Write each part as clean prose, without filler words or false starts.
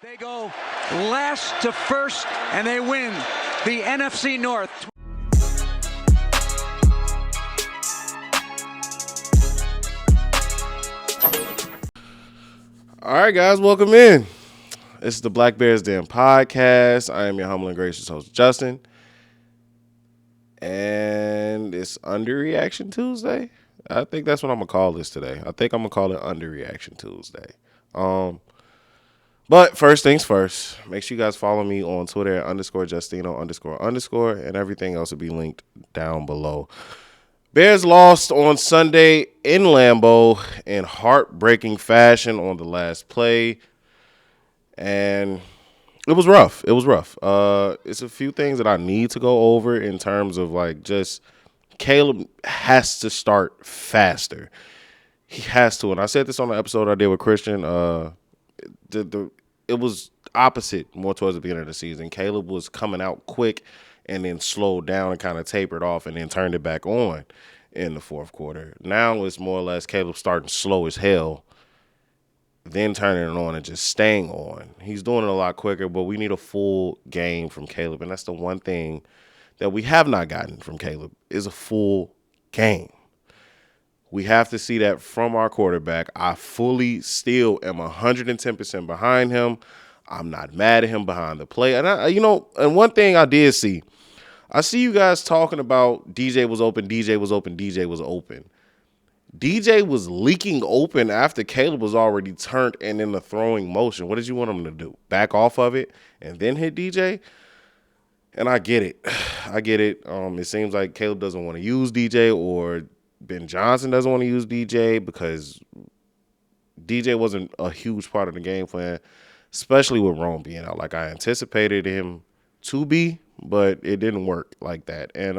They go last to first, and they win the NFC North. All right, guys, welcome in. This is the Black Bears Den podcast. I am your humble and gracious host, Justin. And it's Underreaction Tuesday. I think that's what I'm going to call this today. I think I'm going to call it Underreaction Tuesday. But first things first, make sure you guys follow me on Twitter at _Justino__, and everything else will be linked down below. Bears lost on Sunday in Lambeau in heartbreaking fashion on the last play, and it was rough. It's a few things that I need to go over in terms of just Caleb has to start faster. He has to, and I said this on the episode I did with Christian. It was opposite more towards the beginning of the season. Caleb was coming out quick and then slowed down and kind of tapered off and then turned it back on in the fourth quarter. Now it's more or less Caleb starting slow as hell, then turning it on and just staying on. He's doing it a lot quicker, but we need a full game from Caleb, and that's the one thing that we have not gotten from Caleb is a full game. We have to see that from our quarterback. I fully still am 110% behind him. I'm not mad at him behind the play. And and one thing I did see, I see you guys talking about DJ was open. DJ was leaking open after Caleb was already turned and in the throwing motion. What did you want him to do? Back off of it and then hit DJ? And I get it. It seems like Caleb doesn't want to use DJ, or Ben Johnson doesn't want to use DJ because DJ wasn't a huge part of the game plan, especially with Rome being out. Like I anticipated him to be, but it didn't work like that. And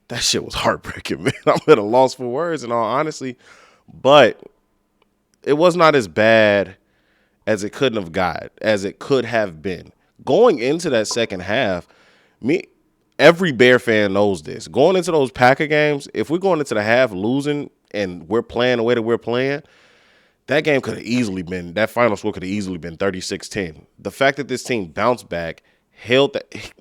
that shit was heartbreaking, man. I'm at a loss for words in all honesty. But it was not as bad as it could have been. Going into that second half, every Bear fan knows this. Going into those Packer games, if we're going into the half losing and we're playing the way that we're playing, that game could have easily been, that final score could have easily been 36-10. The fact that this team bounced back,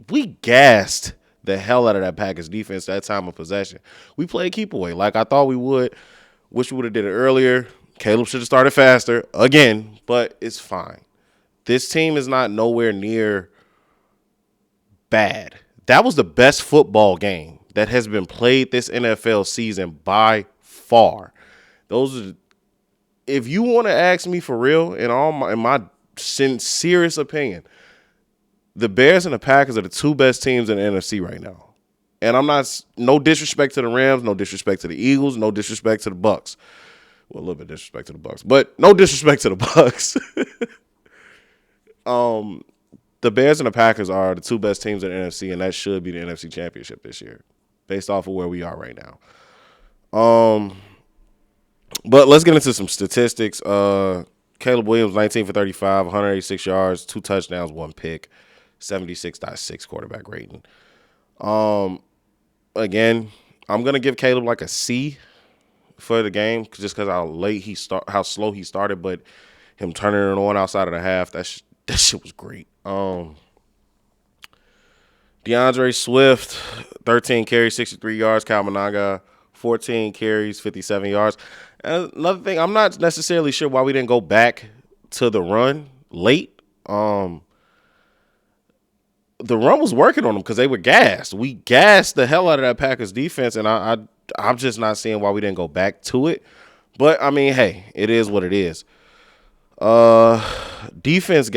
we gassed the hell out of that Packers defense that time of possession. We played keep away like I thought we would. Wish we would have did it earlier. Caleb should have started faster again, but it's fine. This team is not nowhere near bad. That was the best football game that has been played this NFL season by far. If you want to ask me for real, in my sincerest opinion, the Bears and the Packers are the two best teams in the NFC right now. And no disrespect to the Rams, no disrespect to the Eagles, no disrespect to the Bucks. Well, a little bit of disrespect to the Bucks, but no disrespect to the Bucks. The Bears and the Packers are the two best teams in the NFC, and that should be the NFC Championship this year, based off of where we are right now. But let's get into some statistics. Caleb Williams, 19 for 35, 186 yards, 2 touchdowns, 1 pick, 76.6 quarterback rating. Again, I'm gonna give Caleb like a C for the game just because how slow he started, but him turning it on outside of the half, that shit was great. DeAndre Swift, 13 carries, 63 yards. Kyle Managa, 14 carries, 57 yards. And another thing, I'm not necessarily sure why we didn't go back to the run late. The run was working on them because they were gassed. We gassed the hell out of that Packers defense, and I'm just not seeing why we didn't go back to it. But, I mean, hey, it is what it is. Defense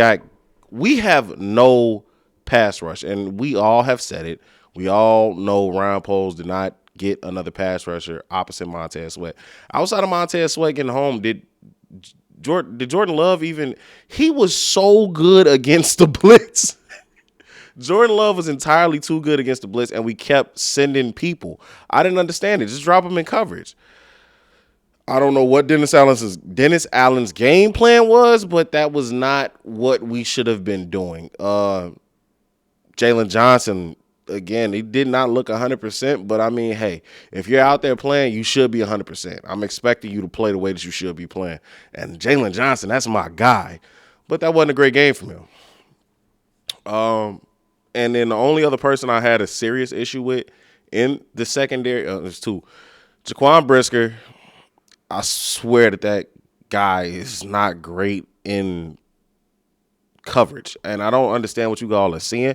we have no pass rush, and we all have said it. We all know Ryan Poles did not get another pass rusher opposite Montez Sweat. Outside of Montez Sweat getting home, did Jordan Love even – he was so good against the blitz. Jordan Love was entirely too good against the blitz, and we kept sending people. I didn't understand it. Just drop him in coverage. I don't know what Dennis Allen's game plan was, but that was not what we should have been doing. Jalen Johnson Again, he did not look 100%, but I mean, hey, if you're out there playing, you should be 100%. I'm expecting you to play the way that you should be playing. And Jalen Johnson, that's my guy. But that wasn't a great game from him. And then the only other person I had a serious issue with in the secondary, there's two. Jaquan Brisker, I swear that guy is not great in coverage. And I don't understand what you all are seeing.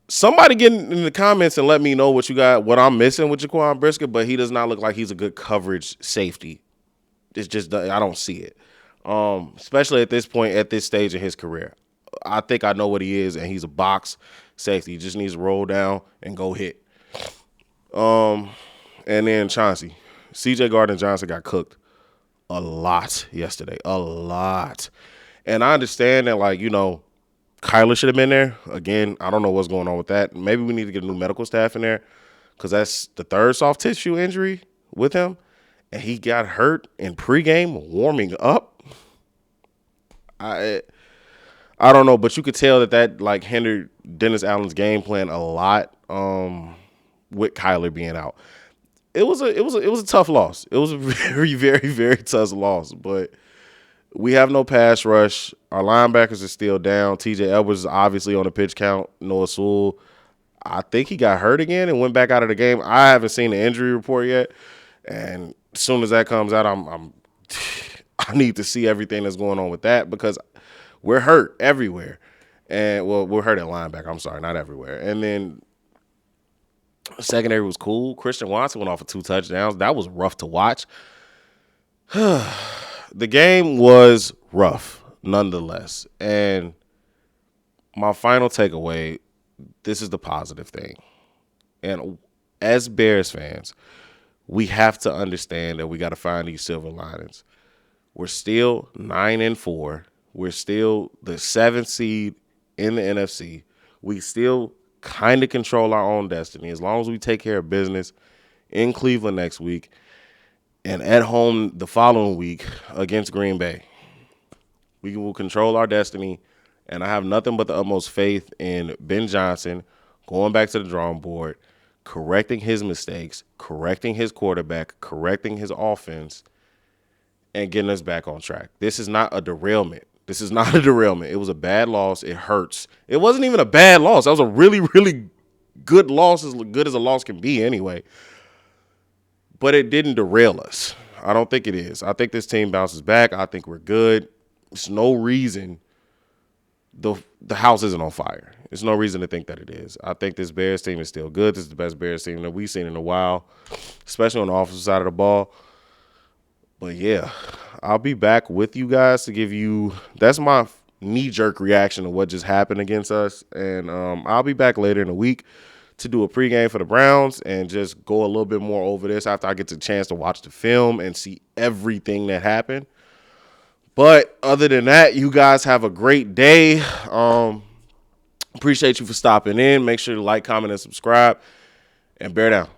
Somebody get in the comments and let me know what I'm missing with Jaquan Brisker, but he does not look like he's a good coverage safety. It's just, I don't see it. Especially at this point, at this stage in his career. I think I know what he is, and he's a box safety. He just needs to roll down and go hit. And then Chauncey. CJ Gardner-Johnson got cooked a lot yesterday. A lot. And I understand that, Kyler should have been there. Again, I don't know what's going on with that. Maybe we need to get a new medical staff in there because that's the third soft tissue injury with him. And he got hurt in pregame warming up. I don't know, but you could tell that hindered Dennis Allen's game plan a lot with Kyler being out. It was a tough loss. It was a very, very, very tough loss, but we have no pass rush. Our linebackers are still down. TJ Edwards is obviously on the pitch count. Noah Sewell, I think he got hurt again and went back out of the game. I haven't seen the injury report yet, and as soon as that comes out, I need to see everything that's going on with that because we're hurt everywhere. And we're hurt at linebacker. I'm sorry, not everywhere. And then secondary was cool. Christian Watson went off for 2 touchdowns. That was rough to watch. The game was rough, nonetheless. And my final takeaway, this is the positive thing. And as Bears fans, we have to understand that we got to find these silver linings. We're still 9-4. We're still the 7th seed in the NFC. We still kind of control our own destiny as long as we take care of business in Cleveland next week and at home the following week against Green Bay. We will control our destiny, and I have nothing but the utmost faith in Ben Johnson going back to the drawing board, correcting his mistakes, correcting his quarterback, correcting his offense, and getting us back on track. This is not a derailment. It was a bad loss. It hurts. It wasn't even a bad loss. That was a really, really good loss, as good as a loss can be anyway. But it didn't derail us. I don't think it is. I think this team bounces back. I think we're good. There's no reason the house isn't on fire. There's no reason to think that it is. I think this Bears team is still good. This is the best Bears team that we've seen in a while, especially on the offensive side of the ball. But, yeah, I'll be back with you guys to give you – that's my knee-jerk reaction to what just happened against us. And I'll be back later in the week to do a pregame for the Browns and just go a little bit more over this after I get the chance to watch the film and see everything that happened. But other than that, you guys have a great day. Appreciate you for stopping in. Make sure to like, comment, and subscribe. And bear down.